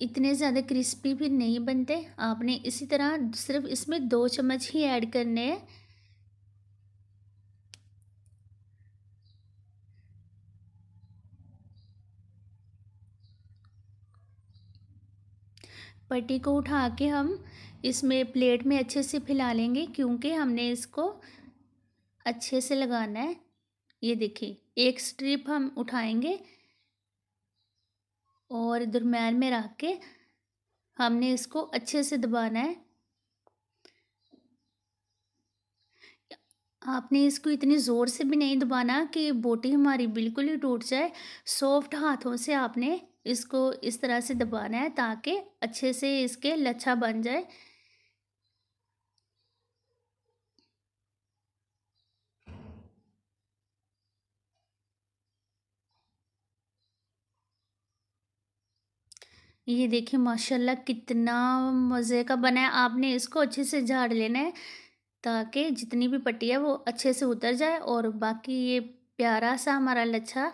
इतने ज़्यादा क्रिस्पी भी नहीं बनते। आपने इसी तरह सिर्फ इसमें 2 चम्मच ही ऐड करने हैं। पट्टी को उठा के हम इसमें प्लेट में अच्छे से फैला लेंगे, क्योंकि हमने इसको अच्छे से लगाना है। ये देखिए, एक स्ट्रिप हम उठाएंगे और दरम्यान में रख के हमने इसको अच्छे से दबाना है। आपने इसको इतनी ज़ोर से भी नहीं दबाना कि बोटी हमारी बिल्कुल ही टूट जाए। सॉफ्ट हाथों से आपने इसको इस तरह से दबाना है ताकि अच्छे से इसके लच्छा बन जाए। ये देखिए माशाल्लाह कितना मज़े का बना है। आपने इसको अच्छे से झाड़ लेना है ताकि जितनी भी पट्टी है वो अच्छे से उतर जाए और बाकी ये प्यारा सा हमारा लच्छा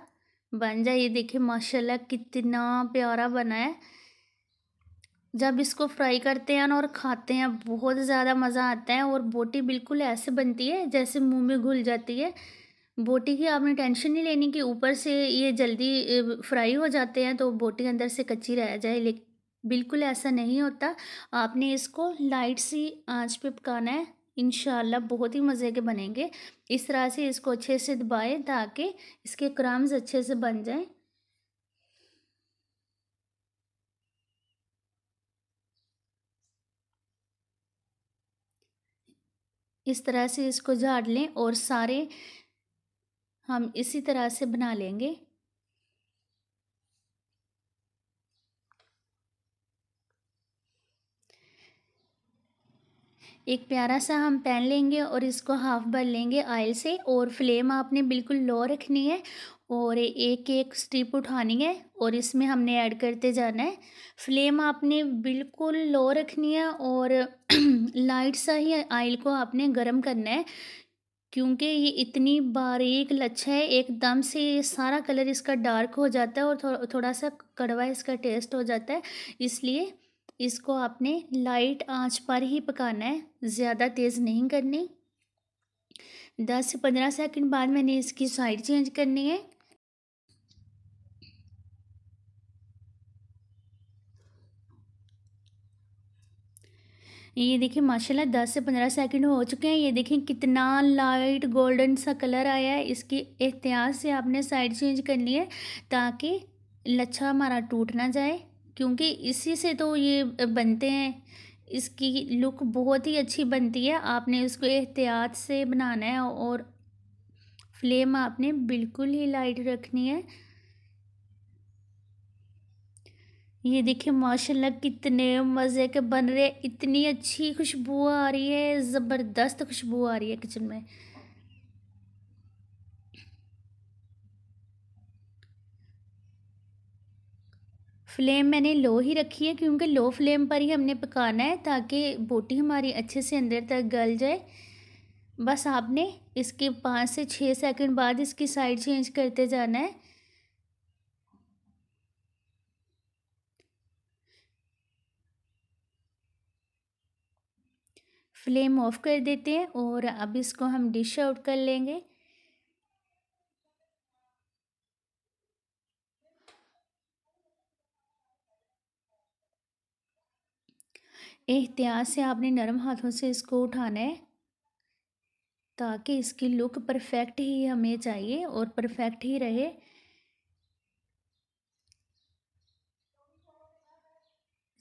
बन जाए। ये देखिए माशाल्लाह कितना प्यारा बना है। जब इसको फ्राई करते हैं ना और खाते हैं बहुत ज़्यादा मज़ा आता है, और बोटी बिल्कुल ऐसे बनती है जैसे मुंह में घुल जाती है। बोटी की आपने टेंशन नहीं लेनी कि ऊपर से ये जल्दी फ्राई हो जाते हैं तो बोटी अंदर से कच्ची रह जाए, लेकिन बिल्कुल ऐसा नहीं होता। आपने इसको लाइट सी आंच पे पकाना है। इंशाल्लाह बहुत ही मज़े के बनेंगे। इस तरह से इसको अच्छे से दबाएं ताकि इसके क्रम्स अच्छे से बन जाएं। इस तरह से इसको झाड़ लें और सारे हम इसी तरह से बना लेंगे। एक प्यारा सा हम पैन लेंगे और इसको हाफ भर लेंगे ऑयल से, और फ्लेम आपने बिल्कुल लो रखनी है और एक एक स्टिप उठानी है और इसमें हमने ऐड करते जाना है। फ्लेम आपने बिल्कुल लो रखनी है और लाइट सा ही ऑयल को आपने गरम करना है, क्योंकि ये इतनी बारीक लच्छा है एकदम से ये सारा कलर इसका डार्क हो जाता है और थोड़ा सा कड़वा इसका टेस्ट हो जाता है। इसलिए इसको आपने लाइट आंच पर ही पकाना है, ज़्यादा तेज़ नहीं करनी। 10 से 15 सेकंड बाद मैंने इसकी साइड चेंज करनी है। ये देखिए माशाल्लाह 10 से 15 सेकंड हो चुके हैं। ये देखिए कितना लाइट गोल्डन सा कलर आया है। इसकी एहतियात से आपने साइड चेंज करनी है ताकि लच्छा हमारा टूट ना जाए, क्योंकि इसी से तो ये बनते हैं। इसकी लुक बहुत ही अच्छी बनती है। आपने इसको एहतियात से बनाना है और फ्लेम आपने बिल्कुल ही लाइट रखनी है। ये देखिए माशाल्लाह कितने मज़े के बन रहे हैं। इतनी अच्छी खुशबू आ रही है, ज़बरदस्त खुशबू आ रही है किचन में। फ्लेम मैंने लो ही रखी है, क्योंकि लो फ्लेम पर ही हमने पकाना है ताकि बोटी हमारी अच्छे से अंदर तक गल जाए। बस आपने इसके 5 से 6 सेकंड बाद इसकी साइड चेंज करते जाना है। फ्लेम ऑफ कर देते हैं और अब इसको हम डिश आउट कर लेंगे। एहतियात से आपने नरम हाथों से इसको उठाना है ताकि इसकी लुक परफेक्ट ही हमें चाहिए और परफेक्ट ही रहे।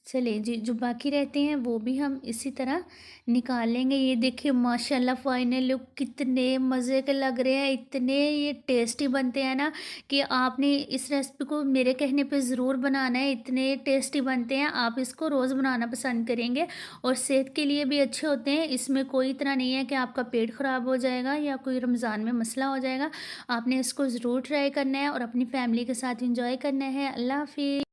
चलिए जी, जो बाकी रहते हैं वो भी हम इसी तरह निकाल लेंगे। ये देखिए माशाल्लाह फाइनल लुक कितने मज़े के लग रहे हैं, इतने ये टेस्टी बनते हैं ना कि आपने इस रेसिपी को मेरे कहने पे ज़रूर बनाना है। इतने टेस्टी बनते हैं, आप इसको रोज़ बनाना पसंद करेंगे और सेहत के लिए भी अच्छे होते हैं। इसमें कोई इतना नहीं है कि आपका पेट ख़राब हो जाएगा या कोई रमज़ान में मसला हो जाएगा। आपने इसको ज़रूर ट्राई करना है और अपनी फैमिली के साथ इंजॉय करना है। अल्लाह हाफिज़।